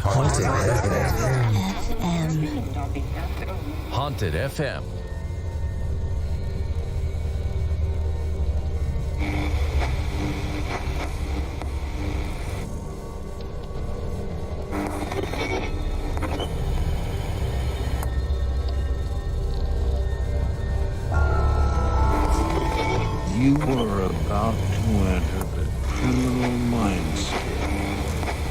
Haunted FM. Haunted FM. You were about to enter the criminal mindscape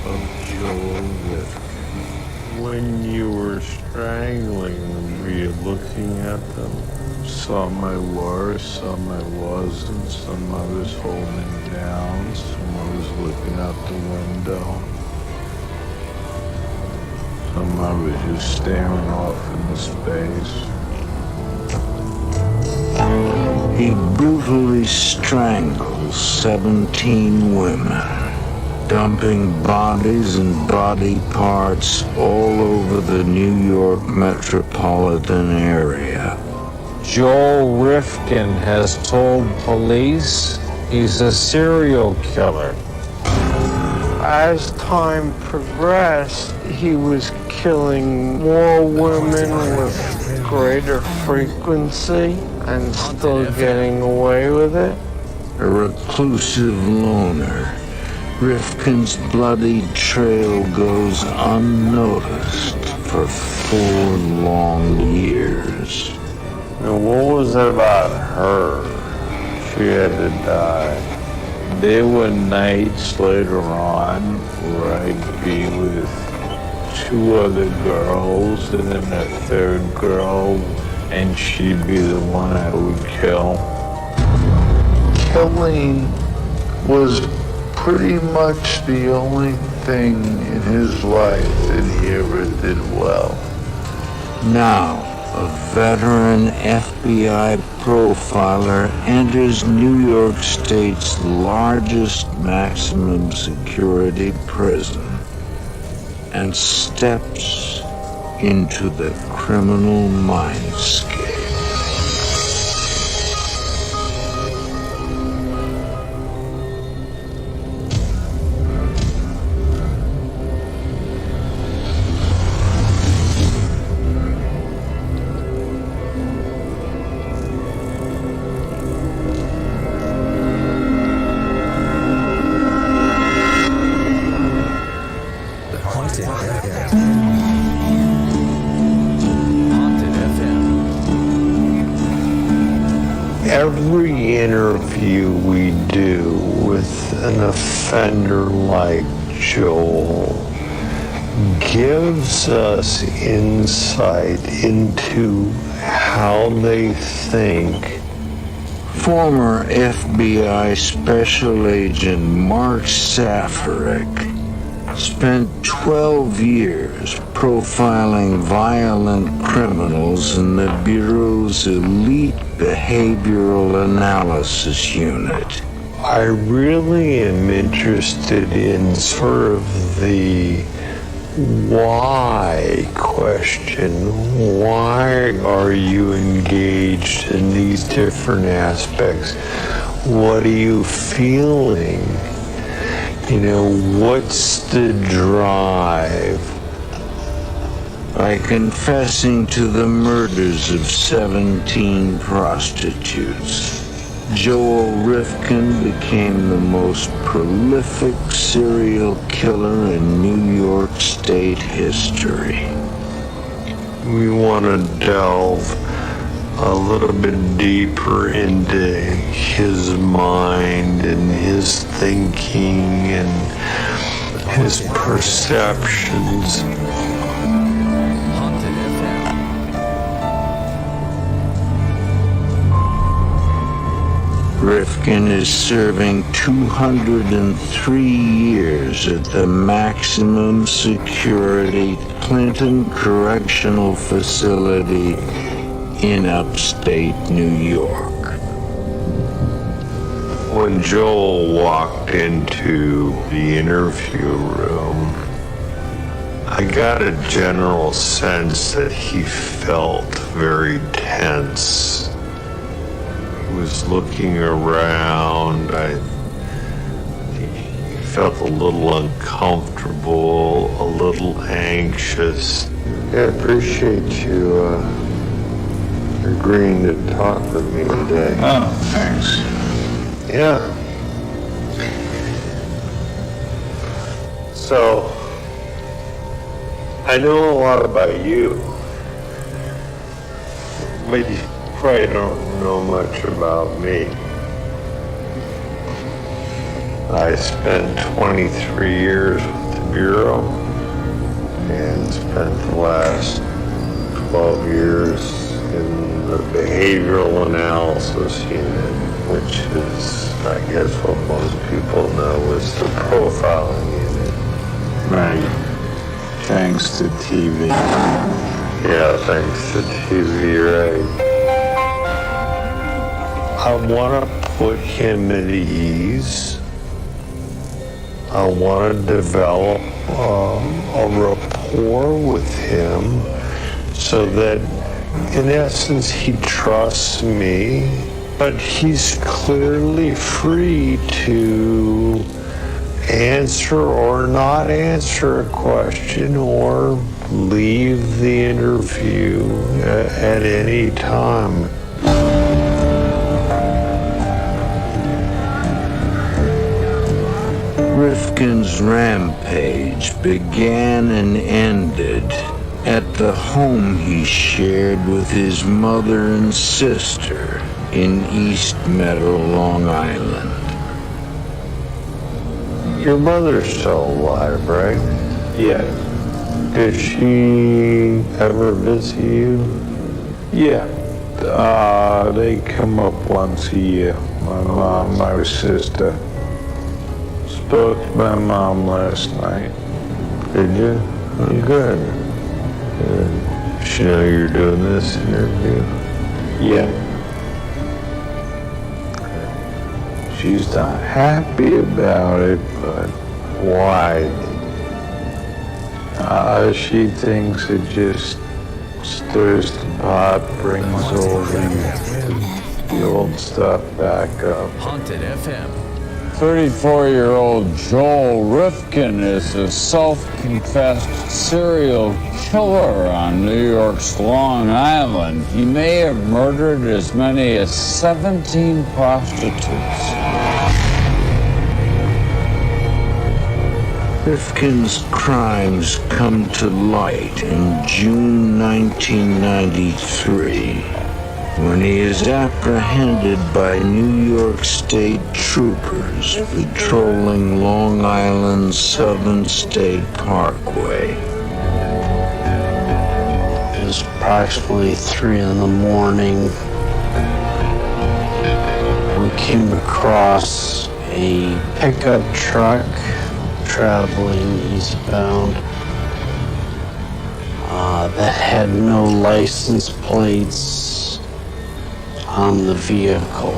of Joel Rifkin. When you were strangling them, were you looking at them? Some I was, some I wasn't, some I was holding down, some I was looking out the window. Some I was just staring off into space. He brutally strangles 17 women, dumping bodies and body parts all over the New York metropolitan area. Joel Rifkin has told police he's a serial killer. As time progressed, he was killing more women with greater frequency and still getting away with it. A reclusive loner, Rifkin's bloody trail goes unnoticed for 4 long years. Now, what was it about her? She had to die. There were nights later on where I'd be with 2 other girls and then a 3rd girl, and she'd be the one I would kill. Killing was pretty much the only thing in his life that he ever did well. Now, a veteran FBI profiler enters New York State's largest maximum security prison and steps into the criminal mindscape. Every interview we do with an offender like Joel gives us insight into how they think. Former FBI Special Agent Mark Safaric spent 12 years profiling violent criminals in the Bureau's elite behavioral analysis unit. I really am interested in sort of the why question. Why are you engaged in these different aspects? What are you feeling? You know, what's the drive? By confessing to the murders of 17 prostitutes, Joel Rifkin became the most prolific serial killer in New York State history. We want to delve a little bit deeper into his mind and his thinking and his perceptions. Rifkin is serving 203 years at the maximum security Clinton Correctional Facility in upstate New York. When Joel walked into the interview room, I got a general sense that he felt very tense. He was looking around. He felt a little uncomfortable, a little anxious. I appreciate you agreeing to talk with me today. Oh, thanks. Yeah. So, I know a lot about you, but you probably don't know much about me. I spent 23 years with the Bureau and spent the last 12 years in the behavioral analysis unit, which is, I guess, what most people know is the profiling unit. Right. Thanks to TV. Yeah, thanks to TV, right. I want to put him at ease. I want to develop a rapport with him so that, in essence, he trusts me, but he's clearly free to answer or not answer a question or leave the interview at any time. Rifkin's rampage began and ended at the home he shared with his mother and sister in East Meadow, Long Island. Your mother's still alive, right? Yeah. Did she ever visit you? Yeah. They come up once a year. My mom, my sister. Spoke to my mom last night. Did you? Oh, good. Does she know you're doing this interview? Yeah. She's not happy about it, but Why? she thinks it just stirs the pot, brings all the old stuff back up. Haunted FM. 34-year-old Joel Rifkin is a self-confessed serial killer on New York's Long Island. He may have murdered as many as 17 prostitutes. Rifkin's crimes come to light in June 1993 when he is apprehended by New York State troopers patrolling Long Island's Southern State Parkway. It was approximately 3 in the morning. We came across a pickup truck traveling eastbound that had no license plates on the vehicle.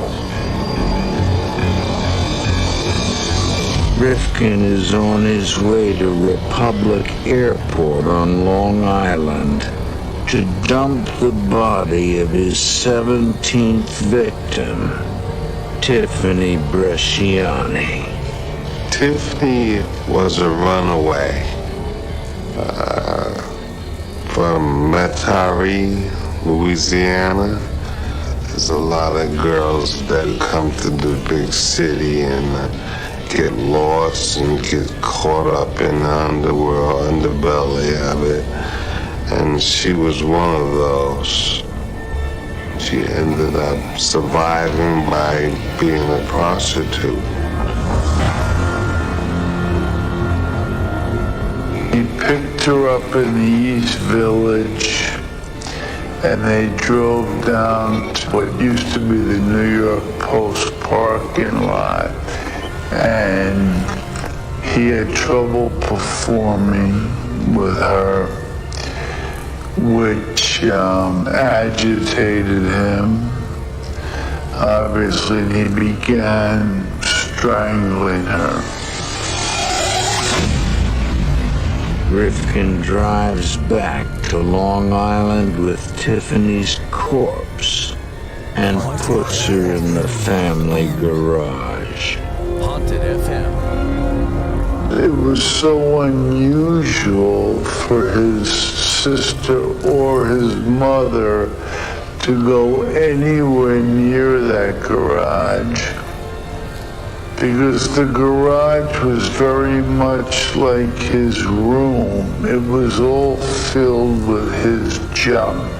Rifkin is on his way to Republic Airport on Long Island to dump the body of his 17th victim, Tiffany Bresciani. Tiffany was a runaway from Metairie, Louisiana. There's a lot of girls that come to the big city and get lost and get caught up in the underworld, underbelly of it. And she was one of those. She ended up surviving by being a prostitute. He picked her up in the East Village, and they drove down to what used to be the New York Post parking lot. And he had trouble performing with her, which agitated him. Obviously, he began strangling her. Rifkin drives back to Long Island with Tiffany's corpse and puts her in the family garage. Haunted FM. It was so unusual for his sister or his mother to go anywhere near that garage, because the garage was very much like his room. It was all filled with his junk.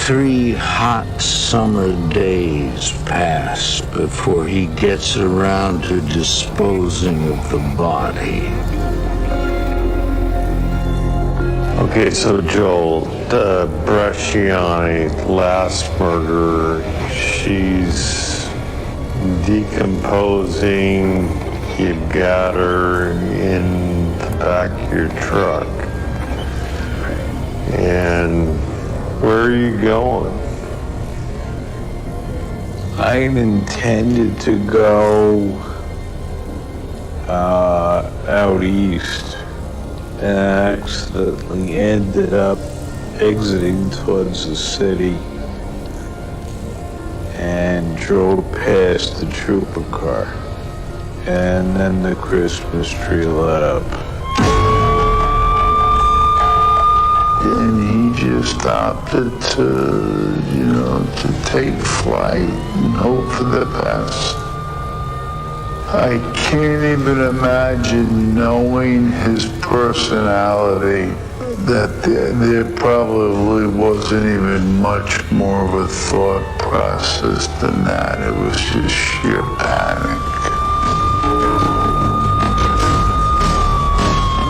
3 hot summer days pass before he gets around to disposing of the body. Okay, so Joel, the Bresciani last murder, she's decomposing. You've got her in the back of your truck. And where are you going? I intended to go out east and accidentally ended up exiting towards the city and drove past the trooper car. And then the Christmas tree lit up. And he just opted to take flight and hope for the best. I can't even imagine, knowing his personality, that there probably wasn't even much more of a thought process than that. It was just sheer panic.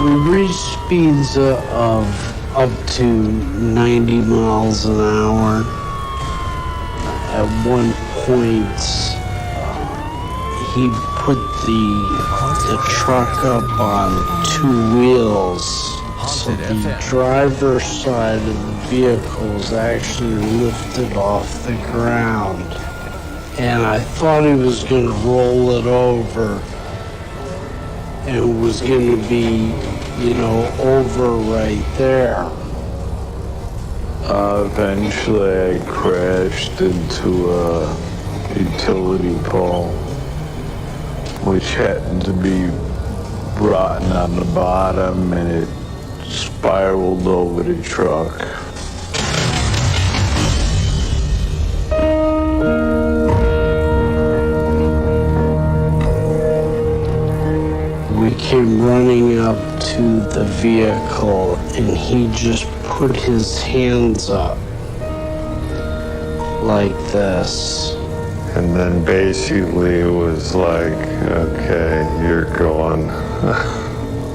We reached speeds of up to 90 miles an hour. At one point, he put the truck up on 2 wheels, so the driver's side of the vehicle was actually lifted off the ground. And I thought he was going to roll it over, and it was going to be, over right there. Eventually I crashed into a utility pole, which happened to be rotten on the bottom, and it spiraled over the truck. We came running up to the vehicle, and he just put his hands up like this. And then basically it was like, okay, you're gone.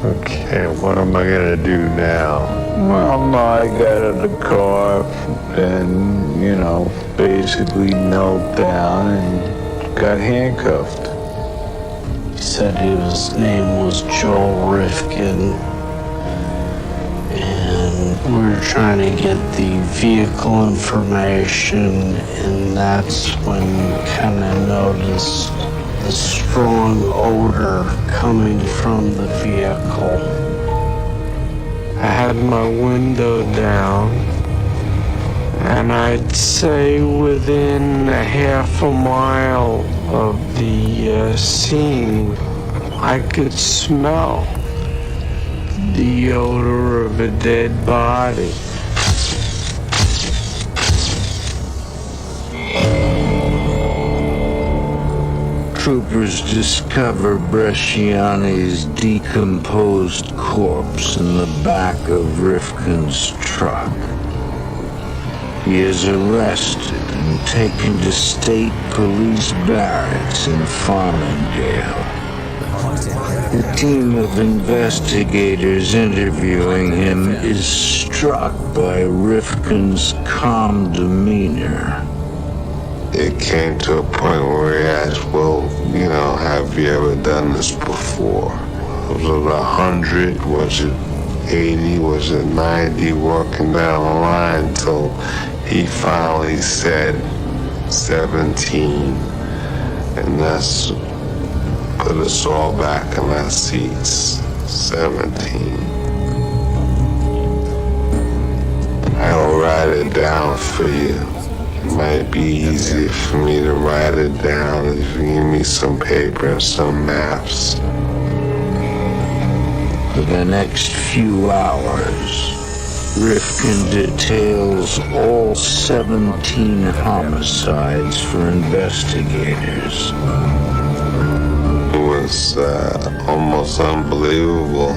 Okay, what am I gonna do now? Well, no, I got in the car and, basically knelt down and got handcuffed. He said his name was Joel Rifkin, and we were trying to get the vehicle information, and that's when we kind of noticed the strong odor coming from the vehicle. I had my window down, and I'd say within a half a mile of the scene, I could smell the odor of a dead body. Troopers discover Bresciani's decomposed corpse in the back of Rifkin's truck. He is arrested and taken to state police barracks in Farmingdale. The team of investigators interviewing him is struck by Rifkin's calm demeanor. It came to a point where he asked, well, have you ever done this before? Was it 100? Was it 80? Was it 90? Working down the line until he finally said 17. And that's put us all back in our seats. 17. I'll write it down for you. It might be easier for me to write it down if you give me some paper and some maps. for the next few hours. Rifkin details all 17 homicides for investigators. It was almost unbelievable.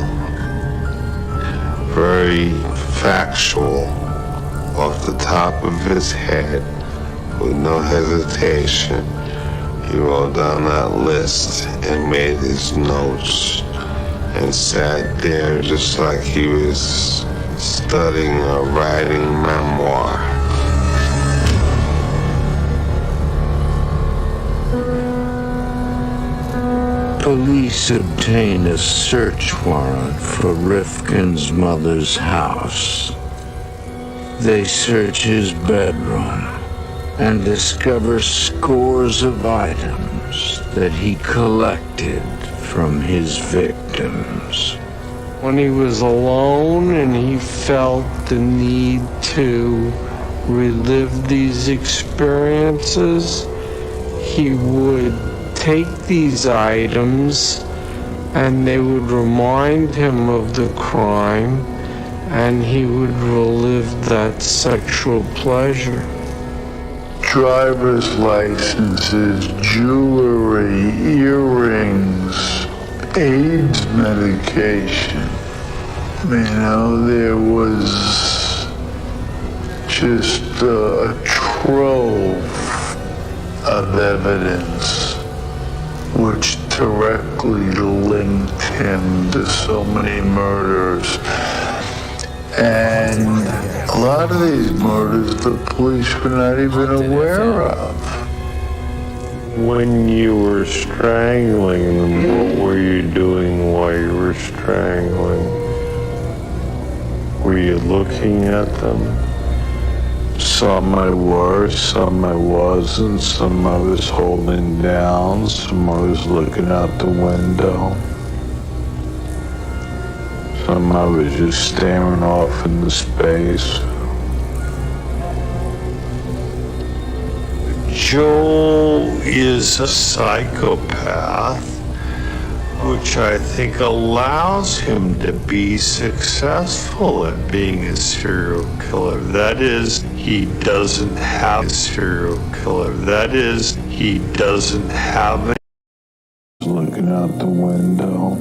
Very factual, off the top of his head, with no hesitation. He wrote down that list and made his notes and sat there just like he was studying or writing memoir. Police obtain a search warrant for Rifkin's mother's house. They search his bedroom and discover scores of items that he collected from his victims. When he was alone and he felt the need to relive these experiences, he would take these items and they would remind him of the crime, and he would relive that sexual pleasure. Driver's licenses, jewelry, earrings, AIDS medication. There was just a trove of evidence which directly linked him to so many murders. And a lot of these murders the police were not even aware of. When you were strangling them, what were you doing while you were strangling? Were you looking at them? Some I was, some I wasn't, some I was holding down, some I was looking out the window. Some I was just staring off into space. Joel is a psychopath, which I think allows him to be successful at being a serial killer. That is, he doesn't have a serial killer. That is, he doesn't have a... Looking out the window.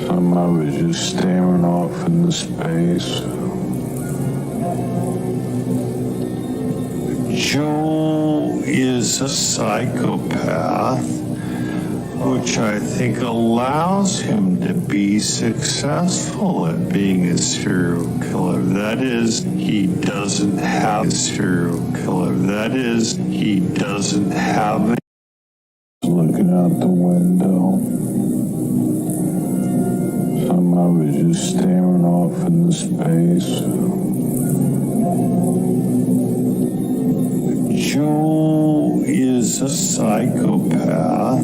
Some I was just staring off into space. Joel is a psychopath, which I think allows him to be successful at being a serial killer. That is, he doesn't have a serial killer. That is, he doesn't have a... Looking out the window. Some I was just staring off into space. Joel is a psychopath,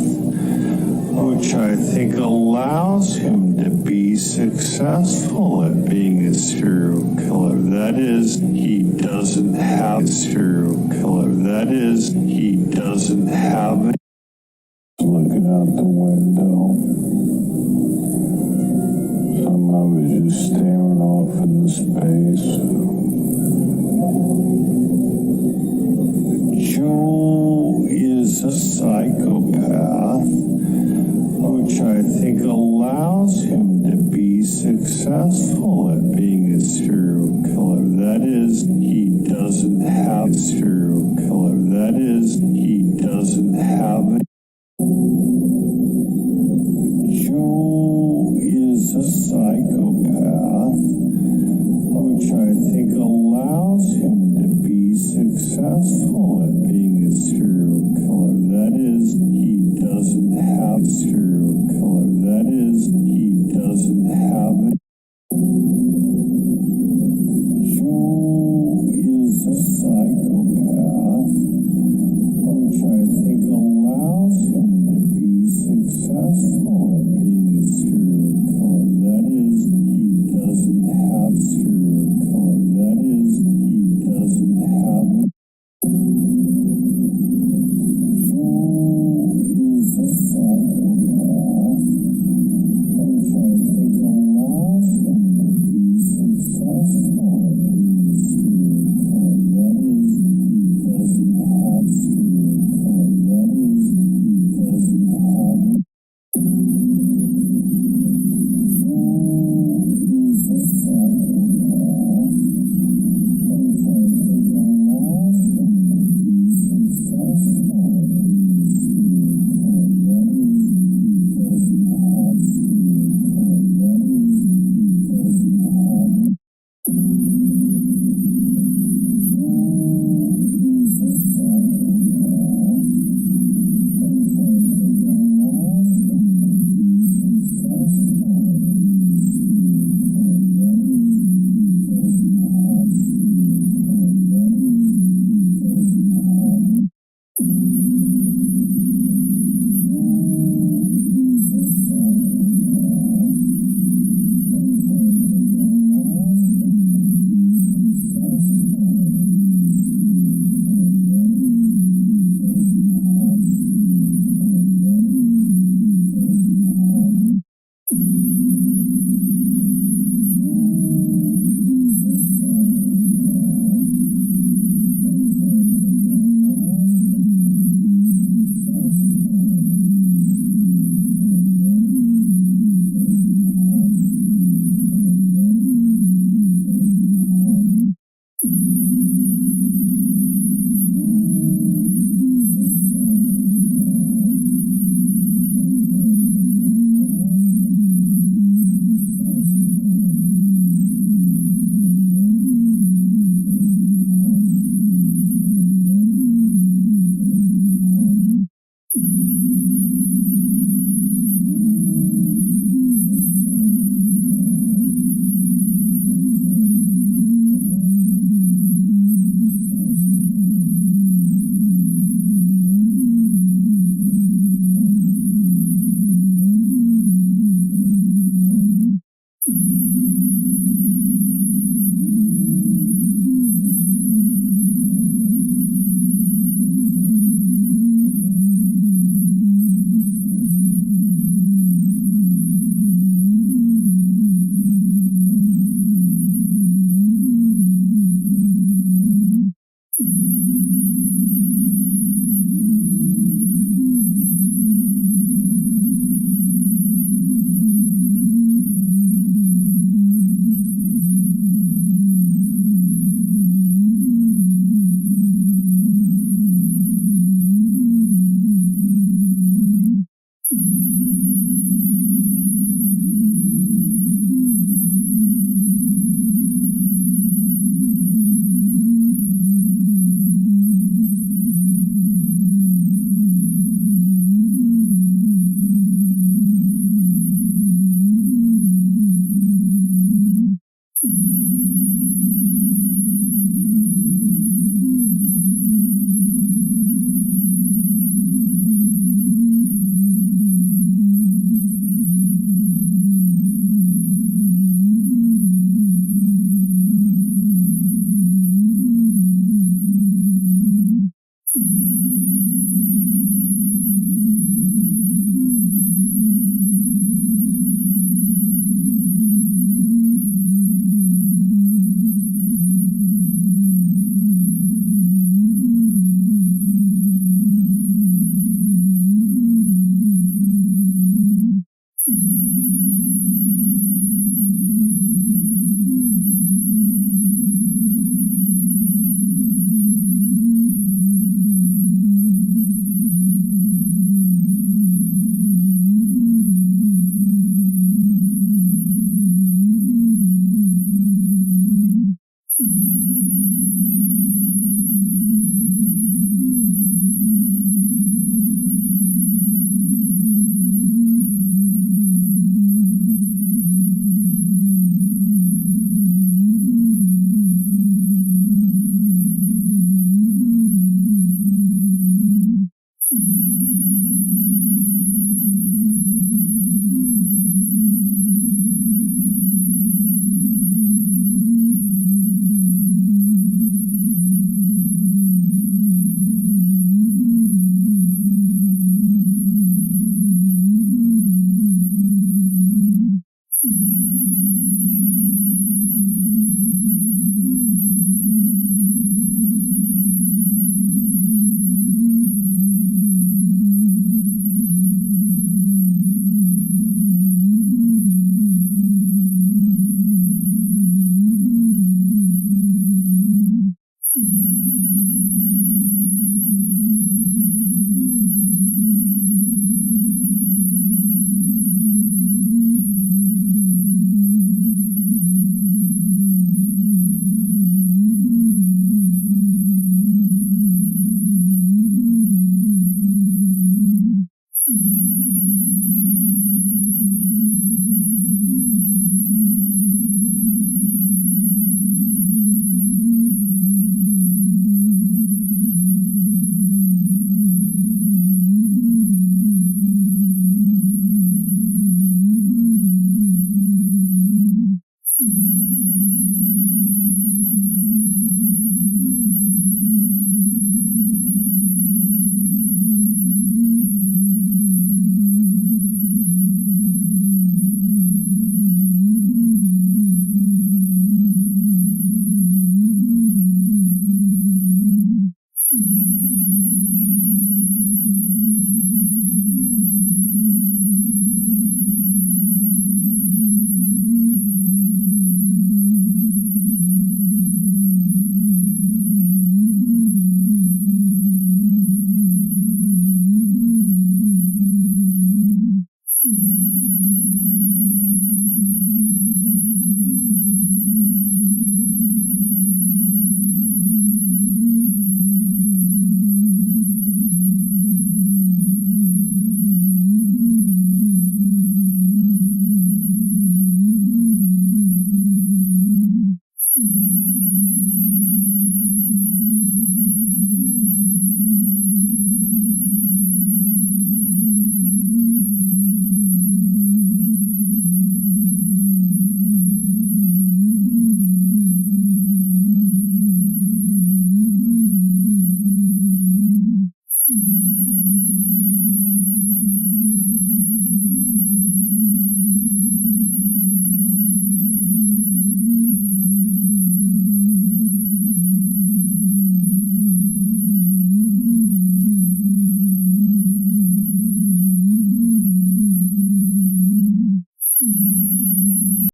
which I think allows him to be successful at being a serial killer. That is, he doesn't have a serial killer. That is, he doesn't have a... Looking out the window. Some I was just staring off into space. Joel is a psychopath, which I think allows him to be successful at being a serial killer. That is, he doesn't have a serial killer. That is, he doesn't have a... Joel is a psychopath, which I think allows him to be successful at being a serial killer. That is, he doesn't have a serial killer. That is, he doesn't have a... Joel is a psychopath, which I think allows him to be successful at being a serial killer. That is, he